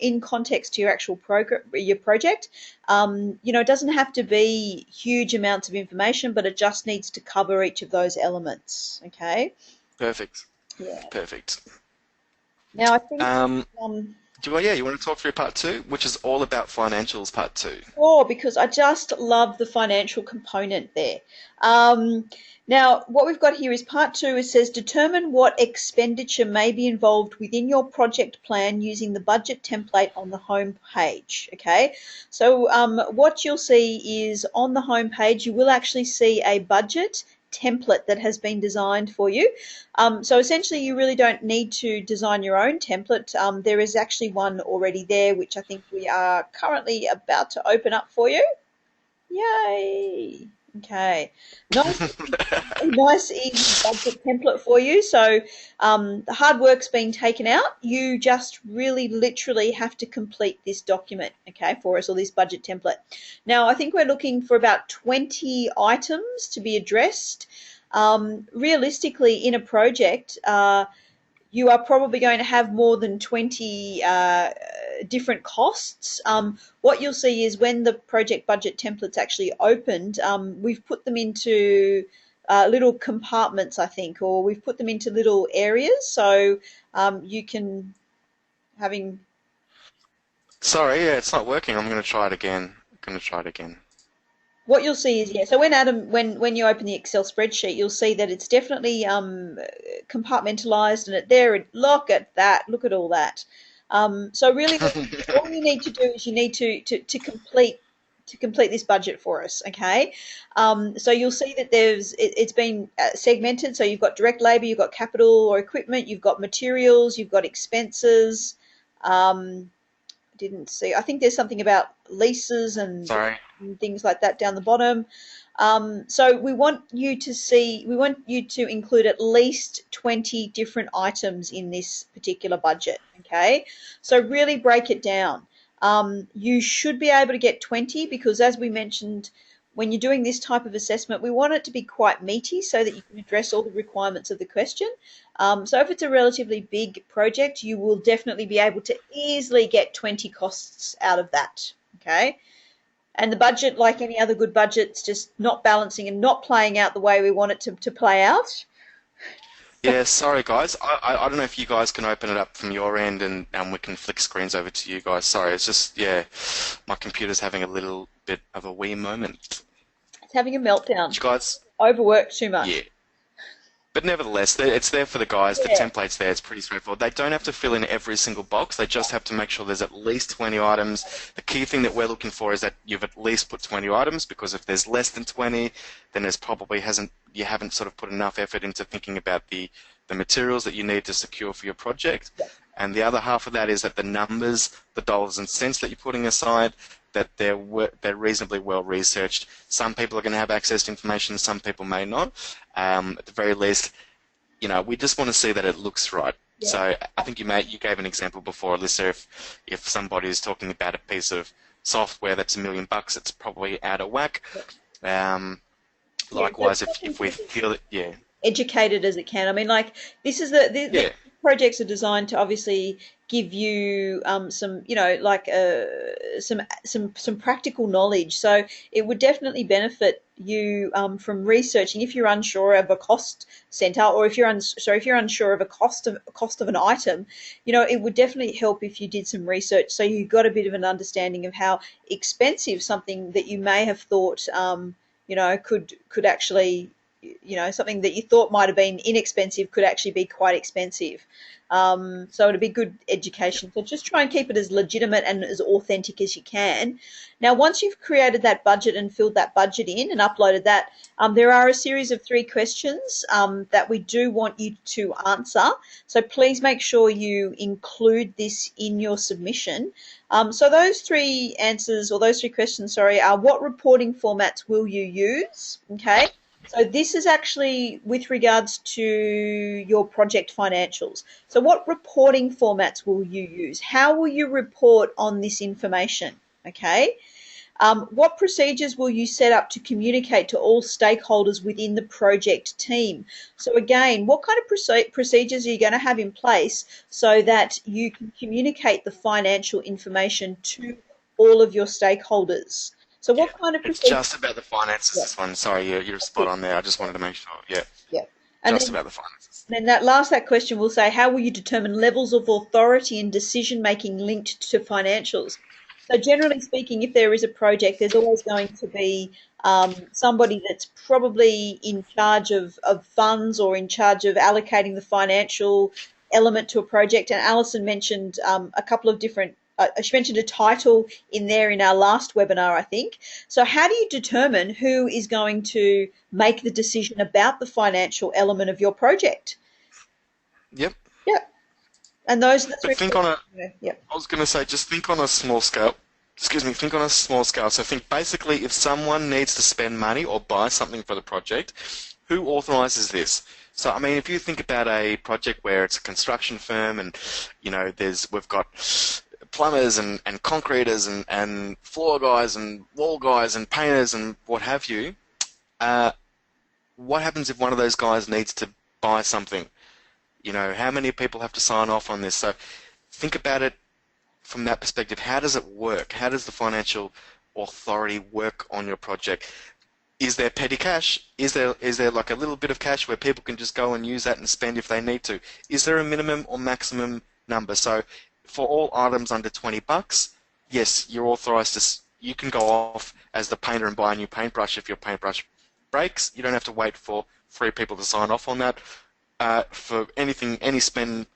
program, your project. It doesn't have to be huge amounts of information, but it just needs to cover each of those elements. Okay. Perfect. Yeah. Perfect. Now I think. You want to talk through part 2, which is all about financials, part 2. Oh, because I just love the financial component there. Now, what we've got here is part 2. It says, determine what expenditure may be involved within your project plan using the budget template on the home page. Okay, so what you'll see is on the home page, you will actually see a budget template that has been designed for you. So essentially, you really don't need to design your own template. There is actually one already there, which I think we are currently about to open up for you. Yay! Okay, nice easy budget template for you. So the hard work's been taken out. You just really literally have to complete this document, okay, for us, or this budget template. Now, I think we're looking for about 20 items to be addressed. Realistically, in a project, you are probably going to have more than 20 different costs. What you'll see is when the project budget template's actually opened, we've put them into little compartments, I think, or we've put them into little areas. So you can Sorry, it's not working. I'm going to try it again. What you'll see is, so when you open the Excel spreadsheet, you'll see that it's definitely compartmentalized, and look at all that. So really, all you need to do is you need to complete this budget for us, okay? So you'll see that it's been segmented. So you've got direct labor, you've got capital or equipment, you've got materials, you've got expenses. Didn't see. I think there's something about leases and things like that down the bottom. So we want you to include at least 20 different items in this particular budget. Okay, so really break it down. You should be able to get 20 because, as we mentioned, when you're doing this type of assessment, we want it to be quite meaty so that you can address all the requirements of the question. So if it's a relatively big project, you will definitely be able to easily get 20 costs out of that, okay? And the budget, like any other good budget, it's just not balancing and not playing out the way we want it to play out. Yeah, sorry guys. I don't know if you guys can open it up from your end and we can flick screens over to you guys. Sorry, it's just, my computer's having a little bit of a wee moment. It's having a meltdown. You guys overworked too much. Yeah. But nevertheless, it's there for the guys. The template's there. It's pretty straightforward. They don't have to fill in every single box. They just have to make sure there's at least 20 items. The key thing that we're looking for is that you've at least put 20 items, because if there's less than 20, then there's probably you haven't sort of put enough effort into thinking about the materials that you need to secure for your project. Yeah. And the other half of that is that the numbers, the dollars and cents that you're putting aside, that they're reasonably well researched. Some people are going to have access to information, some people may not. At the very least, we just want to see that it looks right. Yeah. So I think you gave an example before, Alyssa, if somebody is talking about a piece of software that's $1 million, it's probably out of whack. Yeah, Likewise, if we feel that, yeah, educated as it can. I mean, like this is the yeah, projects are designed to obviously give you some, like some practical knowledge. So it would definitely benefit you from researching if you're unsure of a cost center, or if you're if you're unsure of a cost of an item. It would definitely help if you did some research, so you got a bit of an understanding of how expensive something that you may have thought could actually, something that you thought might have been inexpensive could actually be quite expensive. So it'd be good education. So just try and keep it as legitimate and as authentic as you can. Now, once you've created that budget and filled that budget in and uploaded that, there are a series of 3 questions that we do want you to answer. So please make sure you include this in your submission. So those 3 answers, or those 3 questions, sorry, are: what reporting formats will you use? Okay. So this is actually with regards to your project financials. So what reporting formats will you use? How will you report on this information? Okay. What procedures will you set up to communicate to all stakeholders within the project team? So again, what kind of procedures are you going to have in place so that you can communicate the financial information to all of your stakeholders? So yeah. what kind of It's procedures? just about the finances, Yeah, this one. Sorry, you're spot on there. I just wanted to make sure. Yeah, yeah. And just then about the finances. Then that question will say, how will you determine levels of authority and decision making linked to financials? So generally speaking, if there is a project, there's always going to be somebody that's probably in charge of funds, or in charge of allocating the financial element to a project. And Alison mentioned a couple of different, she mentioned a title in there in our last webinar, I think. So how do you determine who is going to make the decision about the financial element of your project? Yep. Yeah. And those are the But 3 think on a, questions. Yeah. I was going to say, just think on a small scale. Excuse me, think on a small scale. So think basically, if someone needs to spend money or buy something for the project, who authorizes this? So, I mean, if you think about a project where it's a construction firm and, we've got plumbers and concreters and floor guys and wall guys and painters and what have you, what happens if one of those guys needs to buy something? How many people have to sign off on this? So think about it from that perspective. How does it work? How does the financial authority work on your project? Is there petty cash? Is there like a little bit of cash where people can just go and use that and spend if they need to? Is there a minimum or maximum number? So for all items under $20, yes, you're authorized to. You can go off as the painter and buy a new paintbrush if your paintbrush breaks. You don't have to wait for 3 people to sign off on that. For any spend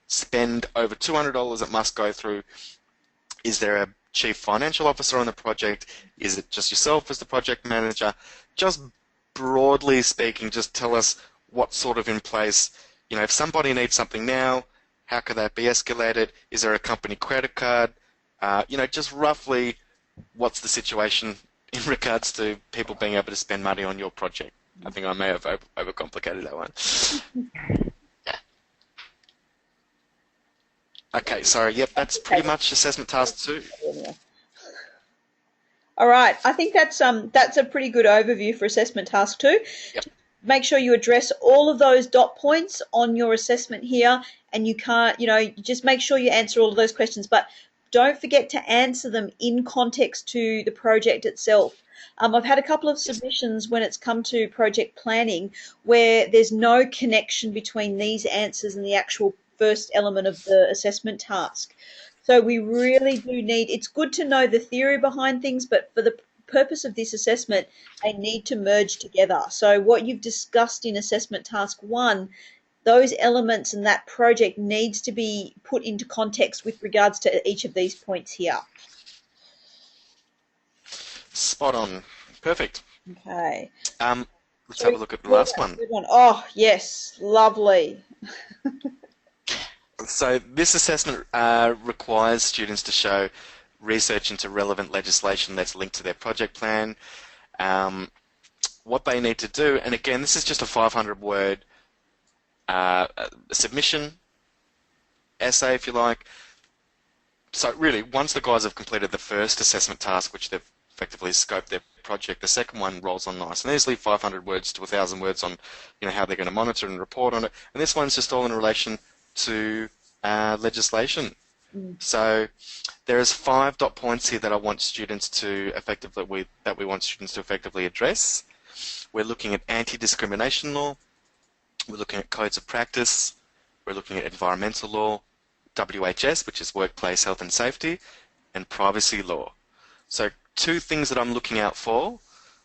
over $200, it must go through. Is there a chief financial officer on the project? Is it just yourself as the project manager? Just broadly speaking, just tell us what's sort of in place. If somebody needs something now, how could that be escalated? Is there a company credit card? Just roughly, what's the situation in regards to people being able to spend money on your project? I think I may have overcomplicated that one. Okay, sorry. Yep, that's pretty much assessment task 2. All right. I think that's a pretty good overview for assessment task 2. Yep. Make sure you address all of those dot points on your assessment here, and you can't, just make sure you answer all of those questions, but don't forget to answer them in context to the project itself. I've had a couple of submissions when it's come to project planning where there's no connection between these answers and the actual first element of the assessment task. So we really do need, it's good to know the theory behind things, but for the purpose of this assessment, they need to merge together. So what you've discussed in assessment task 1, those elements and that project needs to be put into context with regards to each of these points here. Spot on. Perfect. Okay. Let's have a look at the last one. Oh, yes. Lovely. So this assessment requires students to show research into relevant legislation that's linked to their project plan. What they need to do, and again, this is just a 500-word submission, essay if you like, so really, once the guys have completed the first assessment task, which they've effectively scoped their project, the second one rolls on nice and easily, 500 words to 1,000 words on, how they're going to monitor and report on it. And this one's just all in relation to legislation. So there's 5 dot points here that I want students to effectively address. We're looking at anti-discrimination law. We're looking at codes of practice. We're looking at environmental law, WHS, which is workplace health and safety, and privacy law. So 2 things that I'm looking out for.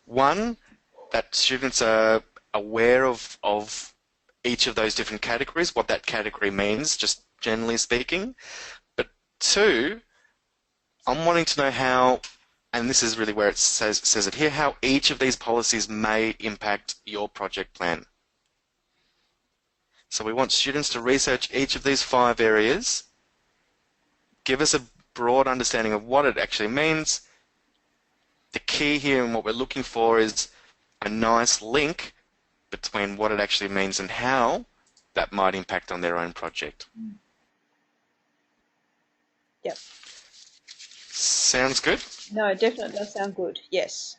One, that students are aware of each of those different categories, what that category means, just generally speaking. But 2, I'm wanting to know how, and this is really where it says it here, how each of these policies may impact your project plan. So we want students to research each of these 5 areas, give us a broad understanding of what it actually means. The key here and what we're looking for is a nice link between what it actually means and how that might impact on their own project. Yep. Sounds good? No, definitely does sound good. Yes.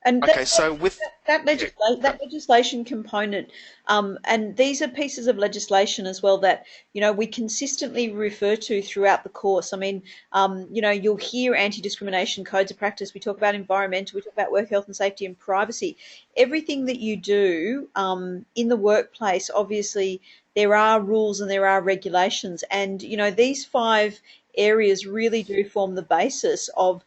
And okay, so with that legislation component, and these are pieces of legislation as well that we consistently refer to throughout the course. I mean, you'll hear anti-discrimination codes of practice. We talk about environmental. We talk about work health and safety and privacy. Everything that you do in the workplace, obviously, there are rules and there are regulations, and these 5 areas really do form the basis of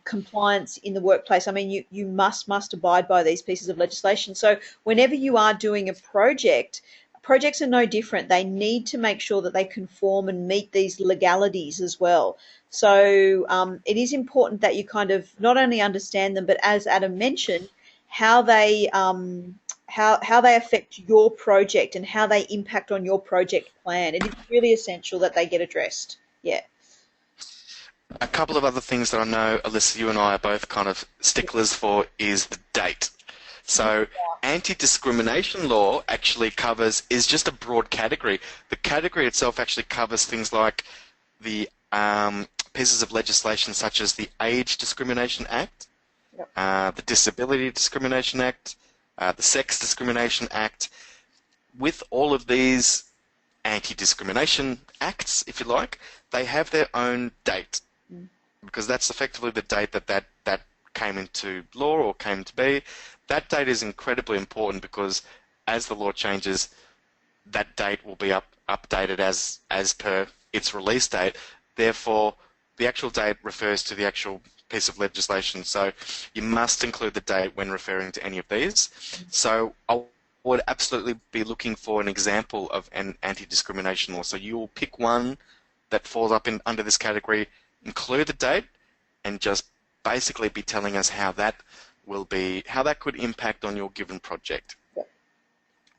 compliance in the workplace. I mean, you must abide by these pieces of legislation. So whenever you are doing a project, projects are no different. They need to make sure that they conform and meet these legalities as well. So it is important that you kind of not only understand them, but as Adam mentioned, how they affect your project and how they impact on your project plan. It is really essential that they get addressed. Yeah. A couple of other things that I know, Alyssa, you and I are both kind of sticklers for is the date. So anti-discrimination law actually is just a broad category. The category itself actually covers things like the pieces of legislation such as the Age Discrimination Act, the Disability Discrimination Act, the Sex Discrimination Act. With all of these anti-discrimination acts, if you like, they have their own date. Because that's effectively the date that came into law or came to be. That date is incredibly important because as the law changes, that date will be updated as per its release date. Therefore, the actual date refers to the actual piece of legislation. So you must include the date when referring to any of these. So I would absolutely be looking for an example of an anti-discrimination law. So you will pick one that falls up under this category, include the date, and just basically be telling us how that could impact on your given project. Yep.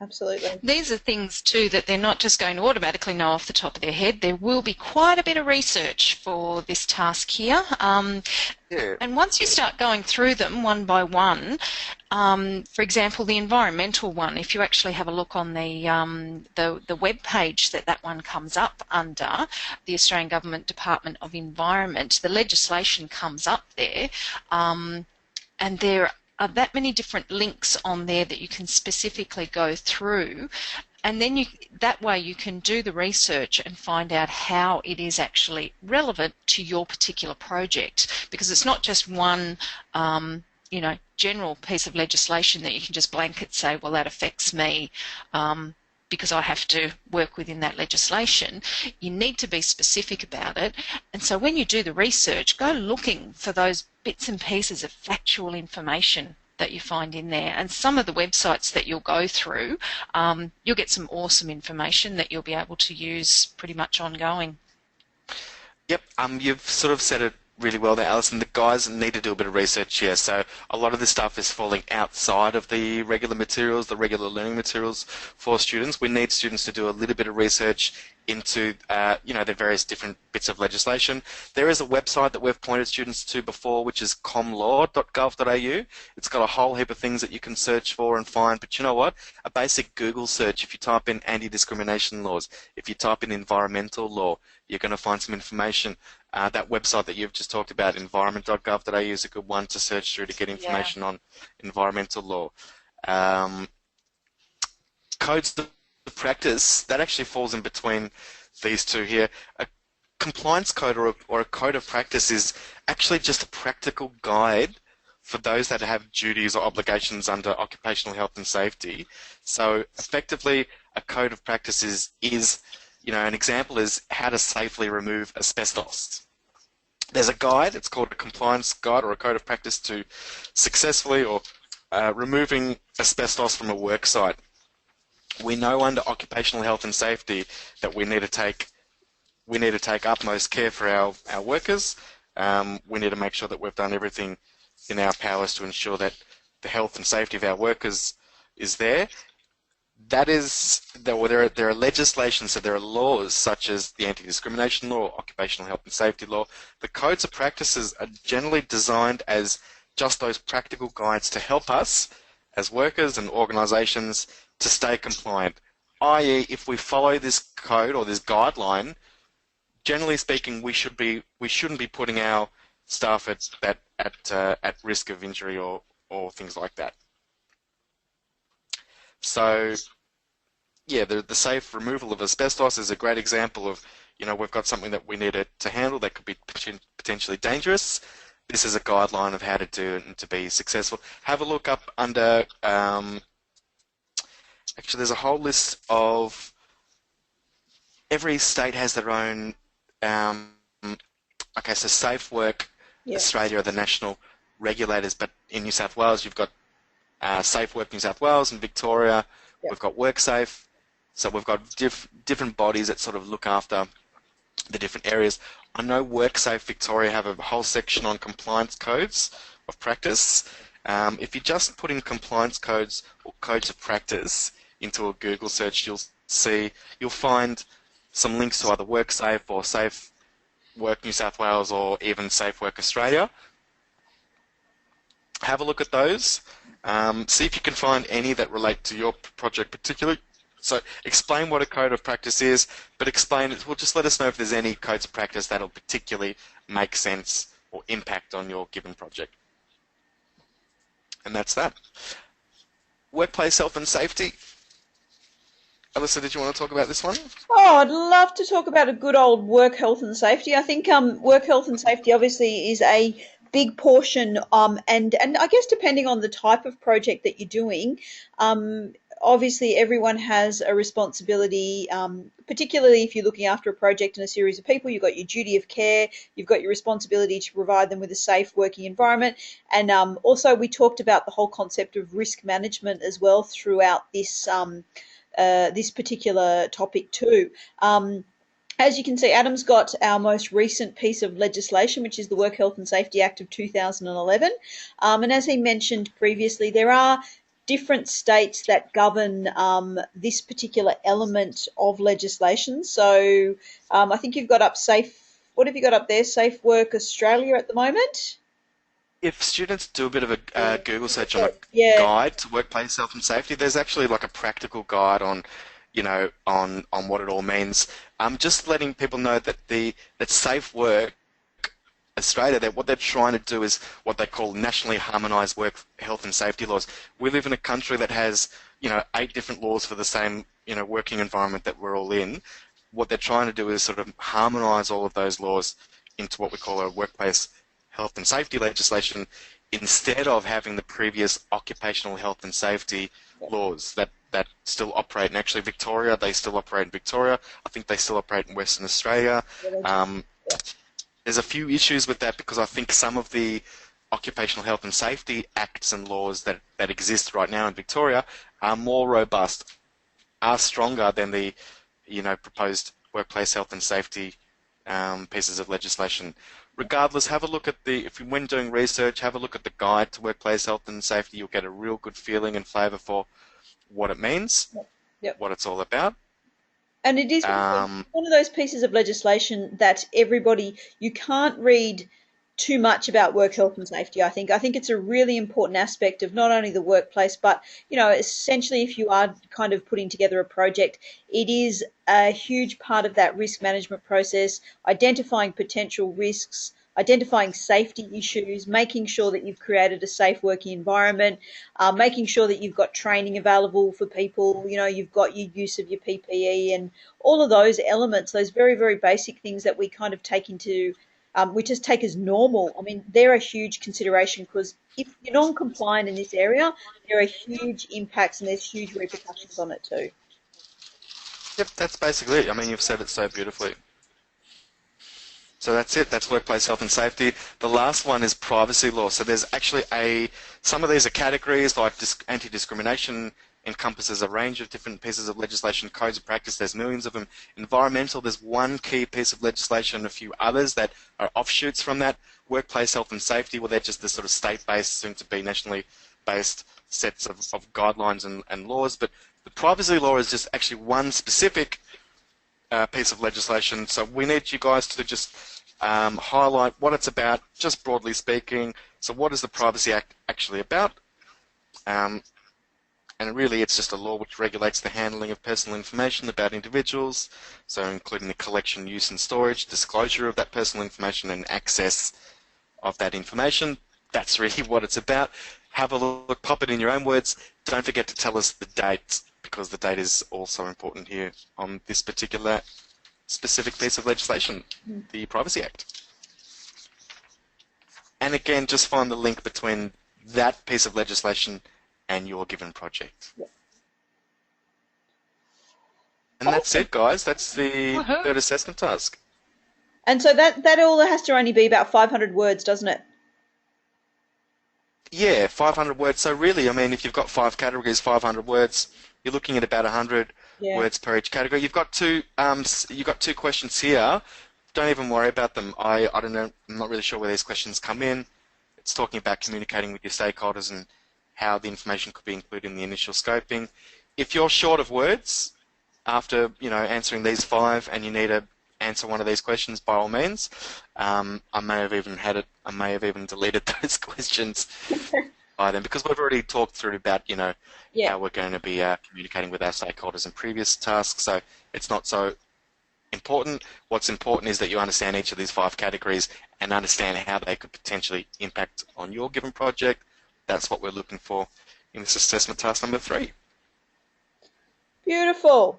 Absolutely. These are things too that they're not just going to automatically know off the top of their head. There will be quite a bit of research for this task here. And once you start going through them one by one, for example, the environmental one, if you actually have a look on the web page that one comes up under, the Australian Government Department of Environment, the legislation comes up there, and there are that many different links on there that you can specifically go through. And then that way you can do the research and find out how it is actually relevant to your particular project, because it's not just one general piece of legislation that you can just blanket say, well, that affects me because I have to work within that legislation. You need to be specific about it. And so when you do the research, go looking for those bits and pieces of factual information that you find in there. And some of the websites that you'll go through, you'll get some awesome information that you'll be able to use pretty much ongoing. Yep, you've sort of said it really well there, Alison. The guys need to do a bit of research here. So a lot of this stuff is falling outside of the regular materials, the regular learning materials for students. We need students to do a little bit of research into the various different bits of legislation. There is a website that we've pointed students to before, which is comlaw.gov.au. It's got a whole heap of things that you can search for and find, but you know what? A basic Google search, if you type in anti-discrimination laws, if you type in environmental law, you're going to find some information. That website that you've just talked about, environment.gov.au, is a good one to search through to get information on environmental law. Codes of practice, that actually falls in between these two here. A compliance code or a code of practice is actually just a practical guide for those that have duties or obligations under occupational health and safety. So effectively, a code of practice is an example is how to safely remove asbestos. There's a guide, it's called a compliance guide or a code of practice to successfully or removing asbestos from a work site. We know under occupational health and safety that we need to take utmost care for our workers. We need to make sure that we've done everything in our powers to ensure that the health and safety of our workers is there. There are legislations, so there are laws such as the anti-discrimination law, occupational health and safety law. The codes of practices are generally designed as just those practical guides to help us as workers and organisations to stay compliant. I.e., if we follow this code or this guideline, generally speaking, we shouldn't be putting our staff at risk of injury or things like that. So, yeah, the safe removal of asbestos is a great example of, we've got something that we need to handle that could be potentially dangerous. This is a guideline of how to do it and to be successful. Have a look up under, actually there's a whole list of, every state has their own, so Safe Work Australia are the national regulators, but in New South Wales you've got Safe Work New South Wales and Victoria. We've got WorkSafe. So we've got different bodies that sort of look after the different areas. I know WorkSafe Victoria have a whole section on compliance codes of practice. If you just put in compliance codes or codes of practice into a Google search, you'll find some links to either WorkSafe or Safe Work New South Wales or even Safe Work Australia. Have a look at those. See if you can find any that relate to your project particularly. So explain what a code of practice is, but explain it. Well, just let us know if there's any codes of practice that'll particularly make sense or impact on your given project. And that's that. Workplace health and safety. Alyssa, did you want to talk about this one? Oh, I'd love to talk about a good old work health and safety. I think work health and safety obviously is a big portion, and I guess depending on the type of project that you're doing, obviously everyone has a responsibility, particularly if you're looking after a project and a series of people. You've got your duty of care, you've got your responsibility to provide them with a safe working environment, and also we talked about the whole concept of risk management as well throughout this this particular topic too. As you can see, Adam's got our most recent piece of legislation, which is the Work Health and Safety Act of 2011. And as he mentioned previously, there are different states that govern this particular element of legislation. So I think you've got up what have you got up there? Safe Work Australia at the moment? If students do a bit of a Google search on a guide to workplace health and safety, there's actually like a practical guide on what it all means. Just letting people know that that Safe Work Australia, that what they're trying to do is what they call nationally harmonised work health and safety laws. We live in a country that has 8 different laws for the same working environment that we're all in. What they're trying to do is sort of harmonise all of those laws into what we call a workplace health and safety legislation, instead of having the previous occupational health and safety laws that still operate. And actually Victoria, they still operate in Victoria. I think they still operate in Western Australia. There's a few issues with that because I think some of the occupational health and safety acts and laws that exist right now in Victoria are more robust, are stronger than the proposed workplace health and safety pieces of legislation. Regardless, have a look at when doing research, have a look at the guide to workplace health and safety. You'll get a real good feeling and flavour for what it means, what it's all about. And it is one of those pieces of legislation that everybody, you can't read too much about work health and safety, I think. I think it's a really important aspect of not only the workplace, but, essentially if you are kind of putting together a project, it is a huge part of that risk management process, identifying potential risks, identifying safety issues, making sure that you've created a safe working environment, making sure that you've got training available for people, you've got your use of your PPE and all of those elements, those very, very basic things that we kind of take into, we just take as normal. I mean, they're a huge consideration because if you're non-compliant in this area, there are huge impacts and there's huge repercussions on it too. Yep, that's basically it. I mean, you've said it so beautifully. So that's it. That's workplace health and safety. The last one is privacy law. So there's actually some of these are categories like anti-discrimination encompasses a range of different pieces of legislation, codes of practice. There's millions of them. Environmental, there's one key piece of legislation and a few others that are offshoots from that. Workplace health and safety, well, they're just the sort of state-based, soon-to-be nationally based sets of guidelines and laws. But the privacy law is just actually one specific piece of legislation. So we need you guys to just highlight what it's about, just broadly speaking. So what is the Privacy Act actually about? And really it's just a law which regulates the handling of personal information about individuals, so including the collection, use and storage, disclosure of that personal information and access of that information. That's really what it's about. Have a look, pop it in your own words. Don't forget to tell us the date, because the date is also important here on this particular specific piece of legislation, the Privacy Act. And again, just find the link between that piece of legislation and your given project. Yeah. And that's it, guys. That's the third assessment task. And so that all has to only be about 500 words, doesn't it? Yeah, 500 words. So really, I mean, if you've got 5 categories, 500 words, you're looking at about 100 words per each category. You've got two questions here. Don't even worry about them. I don't know. I'm not really sure where these questions come in. It's talking about communicating with your stakeholders and how the information could be included in the initial scoping. If you're short of words after answering these 5 and you need to answer one of these questions, by all means, I may have even deleted those questions by then, because we've already talked through about how we're going to be communicating with our stakeholders in previous tasks. So it's not so important. What's important is that you understand each of these 5 categories and understand how they could potentially impact on your given project. That's what we're looking for in this assessment task number 3. Beautiful.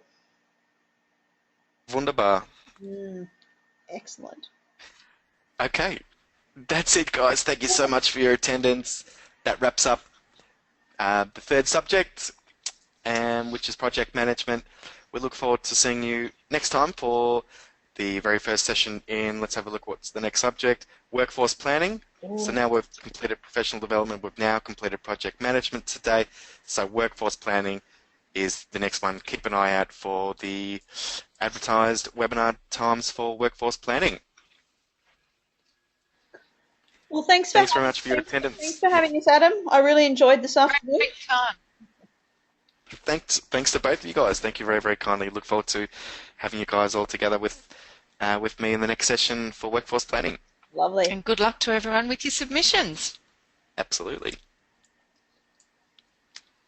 Wunderbar. Excellent. Okay, that's it, guys. Thank you so much for your attendance. That wraps up the third subject, which is project management. We look forward to seeing you next time for the very first session in, let's have a look, what's the next subject? Workforce planning. So now we've completed professional development, we've now completed project management today. So workforce planning is the next one. Keep an eye out for the advertised webinar times for workforce planning. Well, thanks very much for your attendance. Thanks for having us, Adam. I really enjoyed this afternoon. Great time. Thanks to both of you guys. Thank you very, very kindly. Look forward to having you guys all together with me in the next session for workforce planning. Lovely. And good luck to everyone with your submissions. Absolutely.